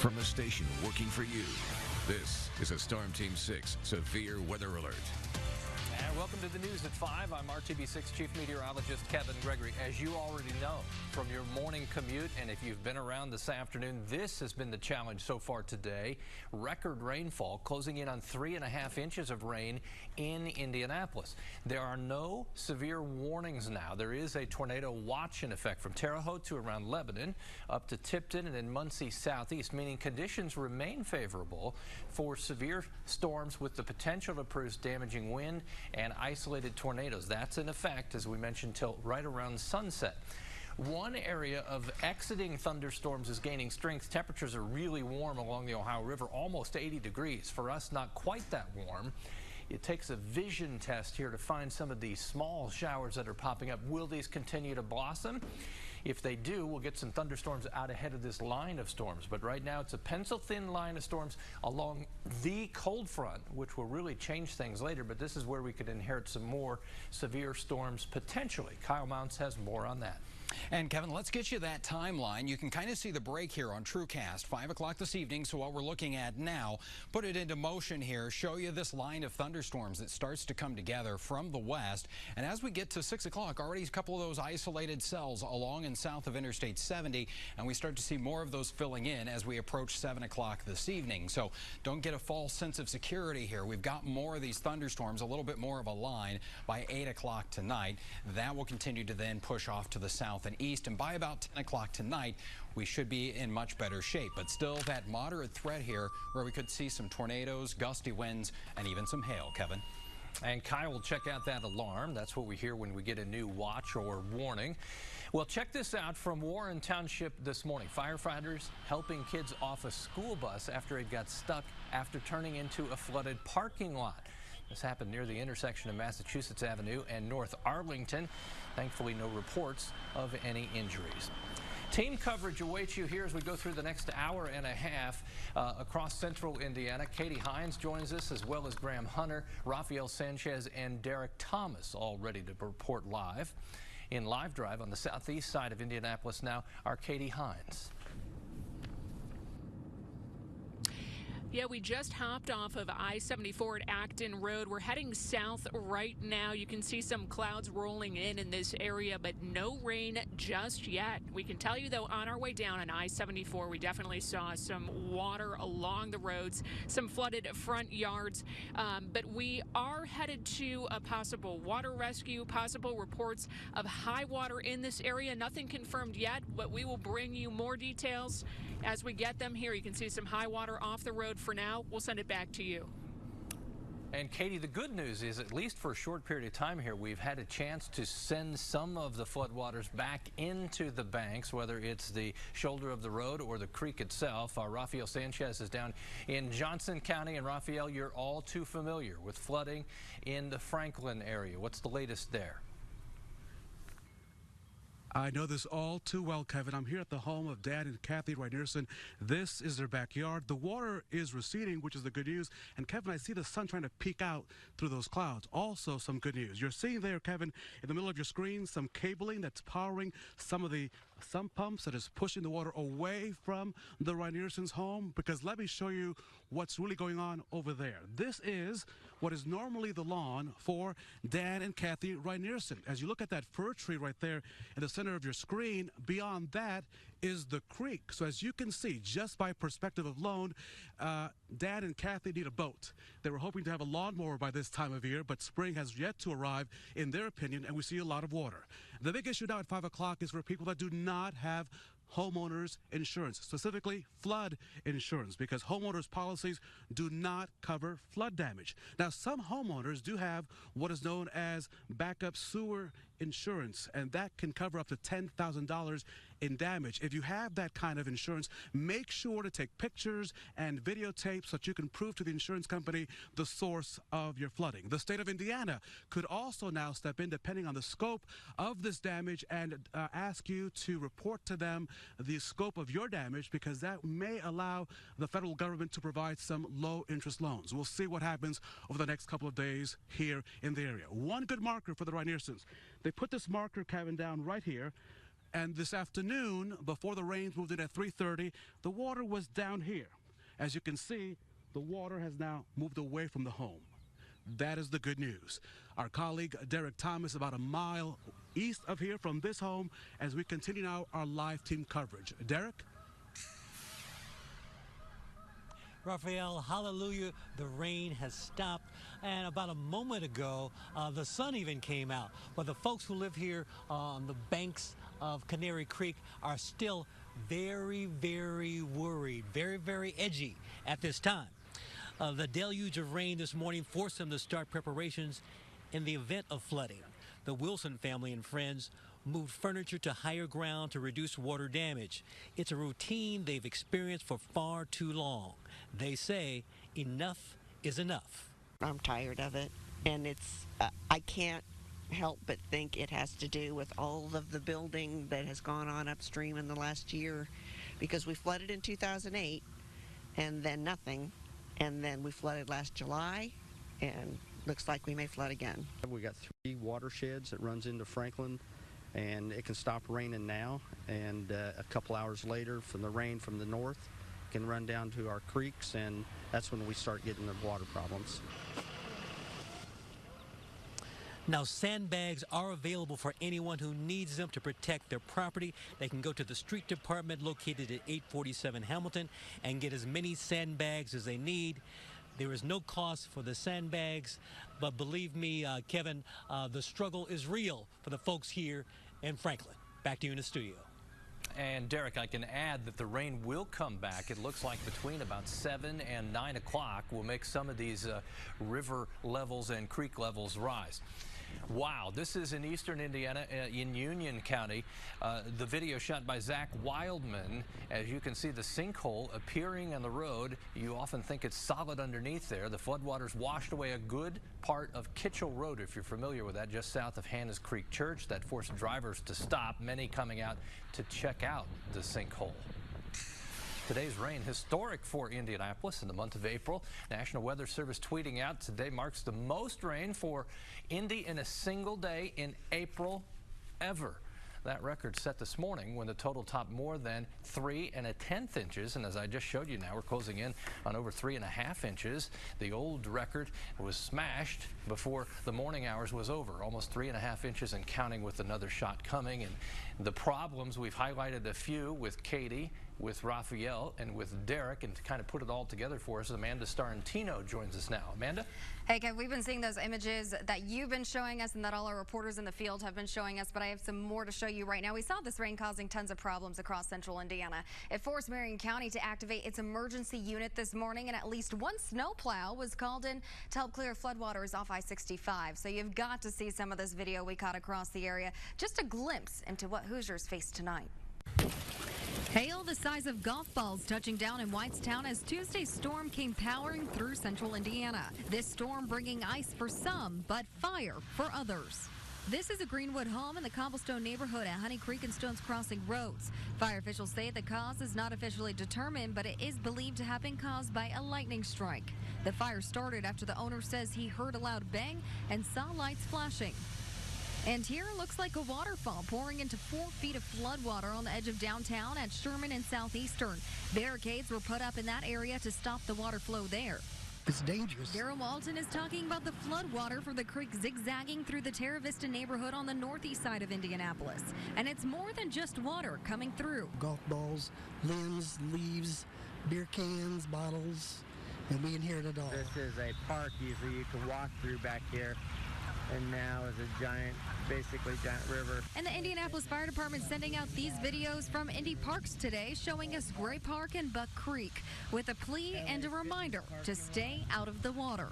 From a station working for you, this is a Storm Team 6 Severe Weather Alert. And welcome to the news at 5. I'm RTV6 Chief Meteorologist Kevin Gregory. As you already know from your morning commute, and if you've been around this afternoon, this has been the challenge so far today. Record rainfall closing in on 3.5 inches of rain in Indianapolis. There are no severe warnings now. There is a tornado watch in effect from Terre Haute to around Lebanon, up to Tipton and in Muncie southeast, meaning conditions remain favorable for severe storms with the potential to produce damaging wind and isolated tornadoes. That's in effect, as we mentioned, till right around sunset. One area of exiting thunderstorms is gaining strength. Temperatures are really warm along the Ohio River, almost 80 degrees. For us, not quite that warm. It takes a vision test here to find some of these small showers that are popping up. Will these continue to blossom? If they do, we'll get some thunderstorms out ahead of this line of storms. But right now, it's a pencil-thin line of storms along the cold front, which will really change things later. But this is where we could inherit some more severe storms potentially. Kyle Mounts has more on that. And Kevin, let's get you that timeline. You can kind of see the break here on TrueCast, 5 o'clock this evening. So what we're looking at now, put it into motion here, show you this line of thunderstorms that starts to come together from the west. And as we get to 6 o'clock, already a couple of those isolated cells along and south of Interstate 70. And we start to see more of those filling in as we approach 7 o'clock this evening. So don't get a false sense of security here. We've got more of these thunderstorms, a little bit more of a line by 8 o'clock tonight. That will continue to then push off to the south and east, and by about 10 o'clock tonight, we should be in much better shape. But still that moderate threat here where we could see some tornadoes, gusty winds, and even some hail, Kevin. And Kyle will check out that alarm. That's what we hear when we get a new watch or warning. Well, check this out from Warren Township this morning. Firefighters helping kids off a school bus after it got stuck after turning into a flooded parking lot. This happened near the intersection of Massachusetts Avenue and North Arlington. Thankfully, no reports of any injuries. Team coverage awaits you here as we go through the next hour and a half across central Indiana. Katie Hines joins us, as well as Graham Hunter, Rafael Sanchez, and Derek Thomas, all ready to report live. In Live Drive on the southeast side of Indianapolis now are Katie Hines. Yeah, we just hopped off of I-74 at Acton Road. We're heading south right now. You can see some clouds rolling in this area, but no rain just yet. We can tell you, though, on our way down on I-74, we definitely saw some water along the roads, some flooded front yards, but we are headed to a possible water rescue, possible reports of high water in this area. Nothing confirmed yet, but we will bring you more details as we get them here. You can see some high water off the road. For now, we'll send it back to you. And Katie, the good news is, at least for a short period of time here, we've had a chance to send some of the floodwaters back into the banks, whether it's the shoulder of the road or the creek itself. Rafael Sanchez is down in Johnson County, and Rafael, you're all too familiar with flooding in the Franklin area. What's the latest there? I know this all too well, Kevin. I'm here at the home of Dan and Kathy Rynearson. This is their backyard. The water is receding, which is the good news. And Kevin, I see the sun trying to peek out through those clouds. Also some good news. You're seeing there, Kevin, in the middle of your screen, some cabling that's powering some pumps that is pushing the water away from the Rynearson's home, because let me show you what's really going on over there. This is what is normally the lawn for Dan and Kathy Rynearson. As you look at that fir tree right there in the center of your screen, beyond that is the creek. So as you can see, just by perspective alone, Dan and Kathy need a boat. They were hoping to have a lawnmower by this time of year, but spring has yet to arrive, in their opinion, and we see a lot of water. The big issue now at 5 o'clock is for people that do not have homeowners insurance, specifically flood insurance, because homeowners policies do not cover flood damage. Now, some homeowners do have what is known as backup sewer insurance, and that can cover up to $10,000 in damage. If you have that kind of insurance, make sure to take pictures and videotape so that you can prove to the insurance company the source of your flooding. The state of Indiana could also now step in, depending on the scope of this damage, and ask you to report to them the scope of your damage, because that may allow the federal government to provide some low interest loans. We'll see what happens over the next couple of days here in the area. One good marker for the Rynearsons. They put this marker, Kevin, down right here, And this afternoon, before the rains moved in at 3:30, the water was down here. As you can see, the water has now moved away from the home. That is the good news. Our colleague Derek Thomas about a mile east of here from this home as we continue now our live team coverage. Derek? Raphael, hallelujah, the rain has stopped, and about a moment ago, the sun even came out. But the folks who live here on the banks of Canary Creek are still very, very worried, very, very edgy at this time. The deluge of rain this morning forced them to start preparations in the event of flooding. The Wilson family and friends moved furniture to higher ground to reduce water damage. It's a routine they've experienced for far too long. They say enough is enough. I'm tired of it, and I can't help but think it has to do with all of the building that has gone on upstream in the last year, because we flooded in 2008 and then nothing, and then we flooded last July, and looks like we may flood again. We got 3 watersheds that runs into Franklin, and it can stop raining now, and a couple hours later from the rain from the north can run down to our creeks, and that's when we start getting the water problems. Now, sandbags are available for anyone who needs them to protect their property. They can go to the street department located at 847 Hamilton and get as many sandbags as they need. There is no cost for the sandbags, but believe me, Kevin, the struggle is real for the folks here in Franklin. Back to you in the studio. And Derek, I can add that the rain will come back. It looks like between about 7 and 9 o'clock will make some of these river levels and creek levels rise. Wow, this is in eastern Indiana in Union County. The video shot by Zach Wildman. As you can see the sinkhole appearing on the road. You often think it's solid underneath there. The floodwaters washed away a good part of Kitchell Road, if you're familiar with that, just south of Hannah's Creek Church. That forced drivers to stop, many coming out to check out the sinkhole. Today's rain historic for Indianapolis in the month of April. National Weather Service tweeting out today marks the most rain for Indy in a single day in April ever. That record set this morning when the total topped more than 3 1/10 inches. And as I just showed you now, we're closing in on over 3 1/2 inches. The old record was smashed before the morning hours was over. Almost 3 1/2 inches and counting, with another shot coming. And the problems, we've highlighted a few with Katie, with Raphael, and with Derek, and to kind of put it all together for us, Amanda Starantino joins us now. Amanda? Hey, Kev, we've been seeing those images that you've been showing us and that all our reporters in the field have been showing us, but I have some more to show you right now. We saw this rain causing tons of problems across central Indiana. It forced Marion County to activate its emergency unit this morning, and at least one snowplow was called in to help clear floodwaters off I-65. So you've got to see some of this video we caught across the area. Just a glimpse into what Hoosiers face tonight. Hail the size of golf balls touching down in Whitestown as Tuesday's storm came powering through central Indiana. This storm bringing ice for some, but fire for others. This is a Greenwood home in the Cobblestone neighborhood at Honey Creek and Stones Crossing roads. Fire officials say the cause is not officially determined, but it is believed to have been caused by a lightning strike. The fire started after the owner says he heard a loud bang and saw lights flashing. And here looks like a waterfall pouring into 4 feet of floodwater on the edge of downtown at Sherman and Southeastern. Barricades were put up in that area to stop the water flow there. It's dangerous. Darryl Walton is talking about the floodwater from the creek zigzagging through the Terra Vista neighborhood on the northeast side of Indianapolis. And it's more than just water coming through. Golf balls, limbs, leaves, beer cans, bottles, and we inherit it all. This is a park usually you can walk through back here. And now is a giant, basically giant river. And the Indianapolis Fire Department sending out these videos from Indy Parks today, showing us Gray Park and Buck Creek, with a plea and a reminder to stay out of the water.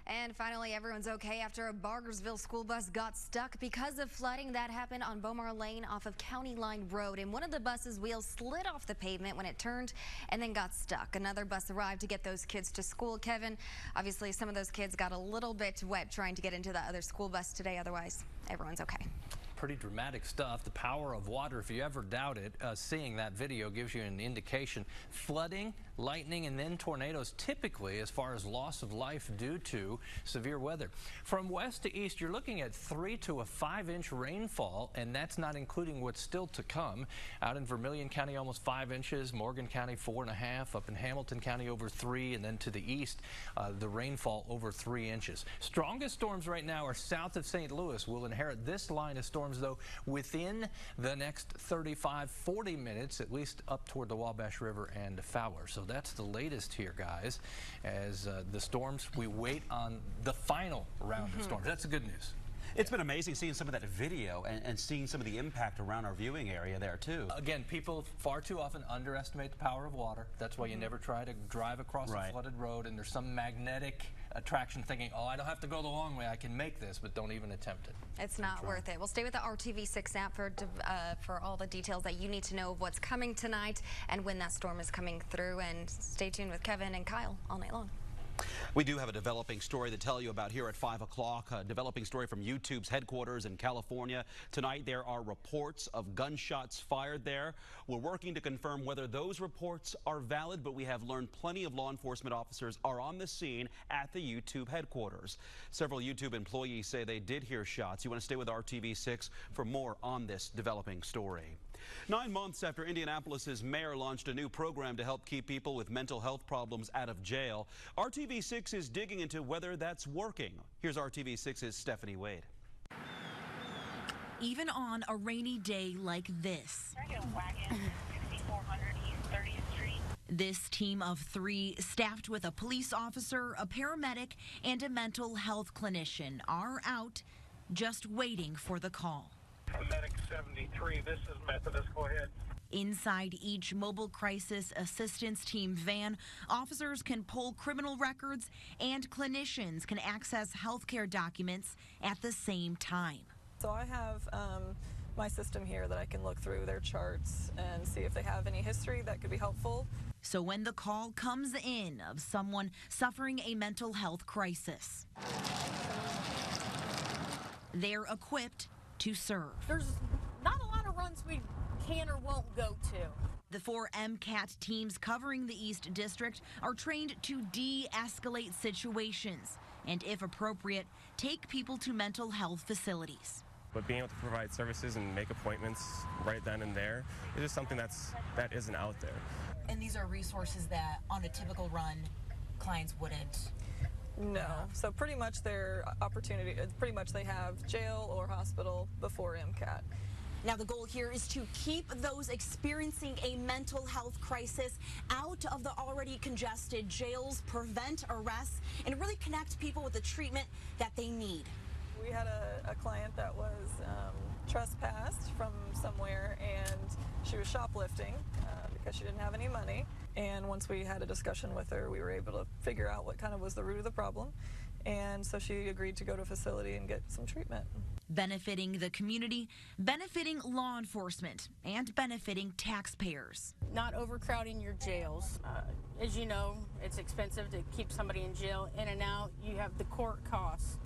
And finally, everyone's okay after a Bargersville school bus got stuck because of flooding. That happened on Bomar Lane off of County Line Road, and one of the bus's wheels slid off the pavement when it turned and then got stuck. Another bus arrived to get those kids to school. Kevin, obviously some of those kids got a little bit wet trying to get into the other school bus today. Otherwise, everyone's okay. pretty dramatic stuff. The power of water, if you ever doubt it, seeing that video gives you an indication. Flooding, lightning, and then tornadoes typically as far as loss of life due to severe weather. From west to east, you're looking at 3 to a 5-inch rainfall, and that's not including what's still to come. Out in Vermilion County, almost 5 inches. Morgan County, 4.5. Up in Hamilton County, over 3. And then to the east, the rainfall over 3 inches. Strongest storms right now are south of St. Louis. We'll inherit this line of storms, though, within the next 35-40 minutes, at least up toward the Wabash River and Fowler. So that's the latest here, guys, as the storms, we wait on the final round of storms. That's the good news. It's been amazing seeing some of that video and seeing some of the impact around our viewing area there, too. Again, people far too often underestimate the power of water. That's why you never try to drive across a flooded road, and there's some magnetic attraction thinking, oh, I don't have to go the long way, I can make this, but don't even attempt it. It's not worth it. We'll stay with the RTV6 app for all the details that you need to know of what's coming tonight and when that storm is coming through, and stay tuned with Kevin and Kyle all night long. We do have a developing story to tell you about here at 5 o'clock. A developing story from YouTube's headquarters in California. Tonight, there are reports of gunshots fired there. We're working to confirm whether those reports are valid, but we have learned plenty of law enforcement officers are on the scene at the YouTube headquarters. Several YouTube employees say they did hear shots. You want to stay with RTV6 for more on this developing story. 9 months after Indianapolis's mayor launched a new program to help keep people with mental health problems out of jail, RTV6 is digging into whether that's working. Here's RTV6's Stephanie Wade. Even on a rainy day like this, this team of 3, staffed with a police officer, a paramedic, and a mental health clinician, are out just waiting for the call. Medic 73, this is Methodist, go ahead. Inside each mobile crisis assistance team van, officers can pull criminal records and clinicians can access healthcare documents at the same time. So I have my system here that I can look through their charts and see if they have any history that could be helpful. So when the call comes in of someone suffering a mental health crisis, they're equipped to serve. There's not a lot of runs we can or won't go to. The 4 MCAT teams covering the East District are trained to de-escalate situations and, if appropriate, take people to mental health facilities. But being able to provide services and make appointments right then and there is just something that isn't out there. And these are resources that on a typical run clients wouldn't. No, so pretty much their opportunity, pretty much they have jail or hospital before MCAT. Now the goal here is to keep those experiencing a mental health crisis out of the already congested jails, prevent arrests, and really connect people with the treatment that they need. We had a client that was trespassed from somewhere, and she was shoplifting because she didn't have any money. And once we had a discussion with her, we were able to figure out what kind of was the root of the problem. And so she agreed to go to a facility and get some treatment. Benefiting the community, benefiting law enforcement, and benefiting taxpayers. Not overcrowding your jails. As you know, it's expensive to keep somebody in jail in and out. You have the court costs.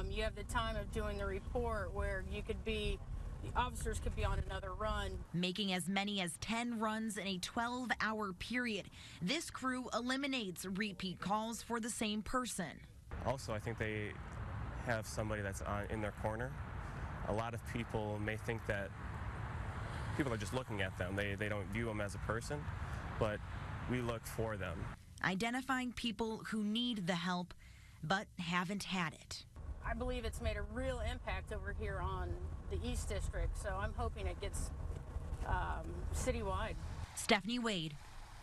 You have the time of doing the report where you could be, the officers could be on another run. Making as many as 10 runs in a 12-hour period, this crew eliminates repeat calls for the same person. Also, I think they have somebody that's in their corner. A lot of people may think that people are just looking at them. They don't view them as a person, but we look for them. Identifying people who need the help but haven't had it. I believe it's made a real impact over here on the East District, so I'm hoping it gets citywide. Stephanie Wade,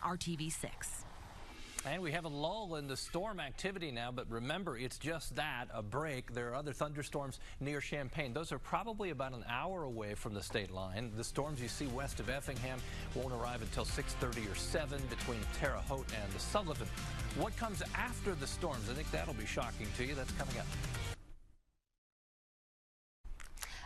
RTV6. And we have a lull in the storm activity now, but remember, it's just that, a break. There are other thunderstorms near Champaign. Those are probably about an hour away from the state line. The storms you see west of Effingham won't arrive until 6:30 or 7 between Terre Haute and the Sullivan. What comes after the storms? I think that'll be shocking to you. That's coming up.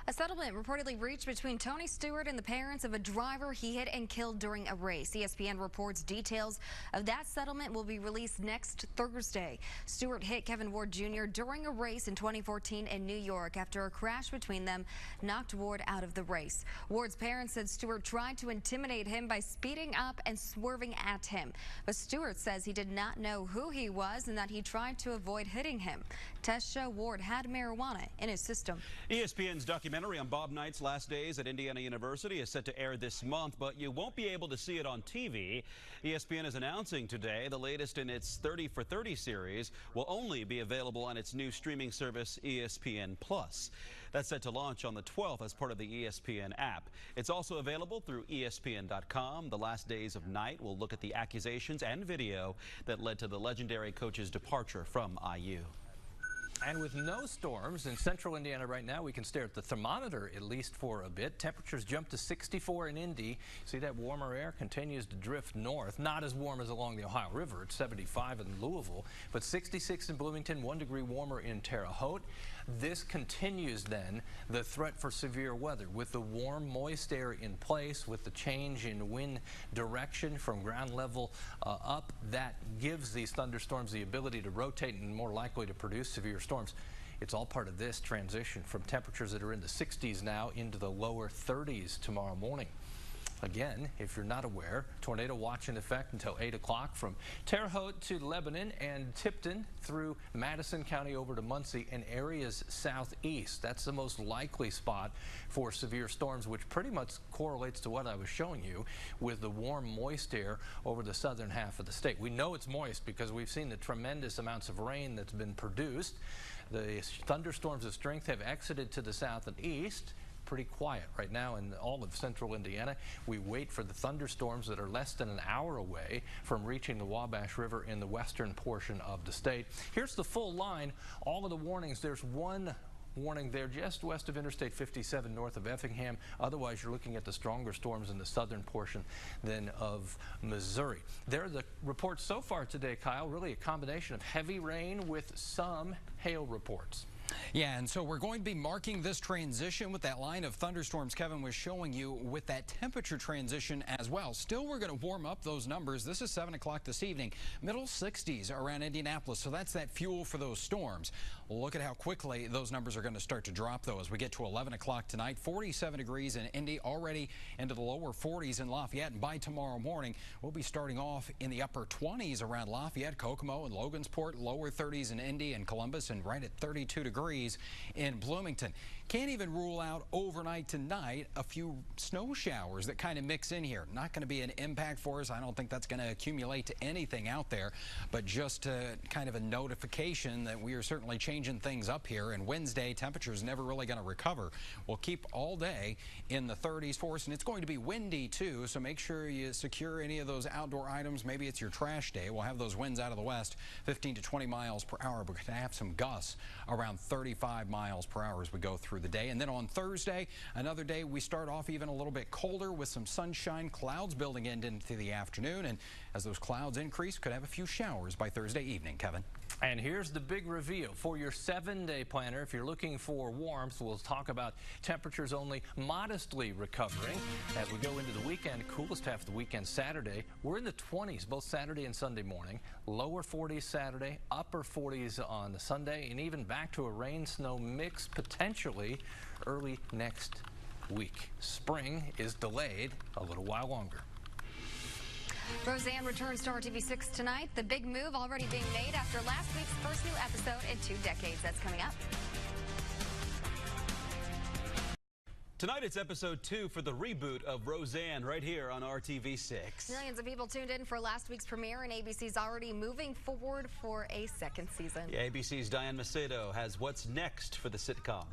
A settlement reportedly reached between Tony Stewart and the parents of a driver he hit and killed during a race. ESPN reports details of that settlement will be released next Thursday. Stewart hit Kevin Ward Jr. during a race in 2014 in New York after a crash between them knocked Ward out of the race. Ward's parents said Stewart tried to intimidate him by speeding up and swerving at him. But Stewart says he did not know who he was and that he tried to avoid hitting him. Tests show Ward had marijuana in his system. ESPN's documentary on Bob Knight's last days at Indiana University is set to air this month, but you won't be able to see it on TV. ESPN is announcing today the latest in its 30 for 30 series will only be available on its new streaming service, ESPN+. That's set to launch on the 12th as part of the ESPN app. It's also available through ESPN.com. The last days of Knight will look at the accusations and video that led to the legendary coach's departure from IU. And with no storms in central Indiana right now, we can stare at the thermometer at least for a bit. Temperatures jump to 64 in Indy. See that warmer air continues to drift north. Not as warm as along the Ohio River. It's 75 in Louisville, but 66 in Bloomington, 1 degree warmer in Terre Haute. This continues then the threat for severe weather with the warm, moist air in place, with the change in wind direction from ground level up. That gives these thunderstorms the ability to rotate and more likely to produce severe storms. It's all part of this transition from temperatures that are in the 60s now into the lower 30s tomorrow morning. Again, if you're not aware, tornado watch in effect until 8 o'clock from Terre Haute to Lebanon and Tipton through Madison County over to Muncie and areas southeast. That's the most likely spot for severe storms, which pretty much correlates to what I was showing you with the warm, moist air over the southern half of the state. We know it's moist because we've seen the tremendous amounts of rain that's been produced. The thunderstorms of strength have exited to the south and east. Pretty quiet right now in all of central Indiana. We wait for the thunderstorms that are less than an hour away from reaching the Wabash River in the western portion of the state. Here's the full line. All of the warnings. There's one warning there just west of Interstate 57 north of Effingham. Otherwise, you're looking at the stronger storms in the southern portion then of Missouri. There are the reports so far today, Kyle. Really a combination of heavy rain with some hail reports. Yeah, and so we're going to be marking this transition with that line of thunderstorms Kevin was showing you with that temperature transition as well. Still, we're going to warm up those numbers. This is 7 o'clock this evening. Middle 60s around Indianapolis, so that's that fuel for those storms. Look at how quickly those numbers are going to start to drop, though, as we get to 11 o'clock tonight. 47 degrees in Indy, already into the lower 40s in Lafayette, and by tomorrow morning, we'll be starting off in the upper 20s around Lafayette, Kokomo, and Logansport, lower 30s in Indy and Columbus, and right at 32 degrees in Bloomington. Can't even rule out overnight tonight a few snow showers that kind of mix in here. Not going to be an impact for us. I don't think that's going to accumulate to anything out there, but just kind of a notification that we are certainly changing things up here. And Wednesday, temperatures never really going to recover. We'll keep all day in the 30s for us, and it's going to be windy too, so make sure you secure any of those outdoor items. Maybe it's your trash day. We'll have those winds out of the west, 15 to 20 miles per hour. We're going to have some gusts around 35 miles per hour as we go through the day. And then on Thursday, another day, we start off even a little bit colder with some sunshine, clouds building into the afternoon. And as those clouds increase, could have a few showers by Thursday evening, Kevin. And here's the big reveal for your 7-day planner. If you're looking for warmth, we'll talk about temperatures only modestly recovering as we go into the weekend. Coolest half of the weekend Saturday. We're in the 20s both Saturday and Sunday morning. Lower 40s Saturday, upper 40s on the Sunday, and even back to a rain-snow mix potentially early next week. Spring is delayed a little while longer. Roseanne returns to RTV6 tonight. The big move already being made after last week's first new episode in 2 decades. That's coming up. Tonight it's episode 2 for the reboot of Roseanne right here on RTV6. Millions of people tuned in for last week's premiere, and ABC's already moving forward for a second season. Yeah, ABC's Diane Macedo has what's next for the sitcom.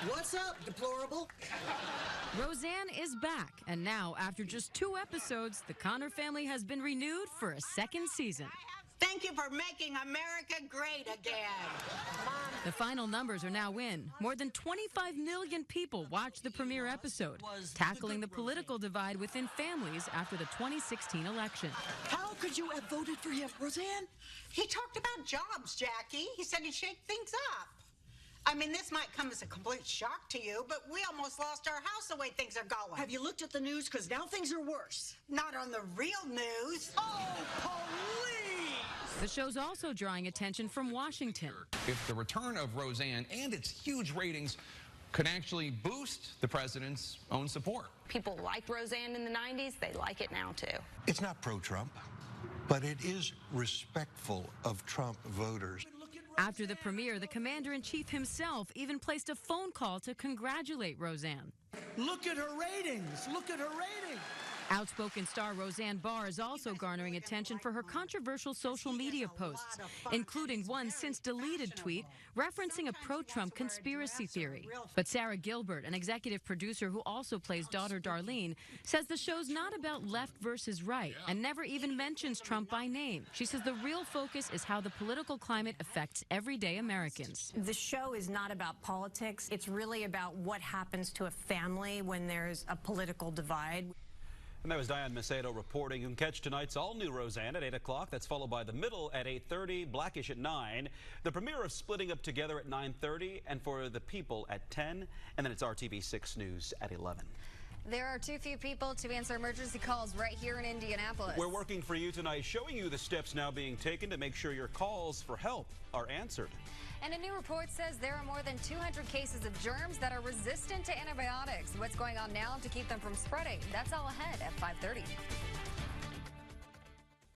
What's up, deplorable? Roseanne is back, and now, after just 2 episodes, the Connor family has been renewed for a second season. Thank you for making America great again. The final numbers are now in. More than 25 million people watched the premiere episode, tackling the political divide within families after the 2016 election. How could you have voted for him, Roseanne? He talked about jobs, Jackie. He said he'd shake things up. I mean, this might come as a complete shock to you, but we almost lost our house the way things are going. Have you looked at the news? Because now things are worse. Not on the real news. Oh, police! The show's also drawing attention from Washington. If the return of Roseanne and its huge ratings could actually boost the president's own support. People liked Roseanne in the 90s. They like it now, too. It's not pro-Trump, but it is respectful of Trump voters. After the premiere, the commander-in-chief himself even placed a phone call to congratulate Roseanne. Look at her ratings. Look at her ratings. Outspoken star Roseanne Barr is also garnering attention for her controversial social media posts, including one since-deleted tweet referencing a pro-Trump conspiracy theory. But Sarah Gilbert, an executive producer who also plays daughter Darlene, says the show's not about left versus right and never even mentions Trump by name. She says the real focus is how the political climate affects everyday Americans. The show is not about politics. It's really about what happens to a family when there's a political divide. And that was Diane Macedo reporting. You can catch tonight's all-new Roseanne at 8 o'clock. That's followed by The Middle at 8:30, Blackish at 9. The premiere of Splitting Up Together at 9:30, and For the People at 10. And then it's RTV6 News at 11. There are too few people to answer emergency calls right here in Indianapolis. We're working for you tonight, showing you the steps now being taken to make sure your calls for help are answered. And a new report says there are more than 200 cases of germs that are resistant to antibiotics. What's going on now to keep them from spreading? That's all ahead at 5:30.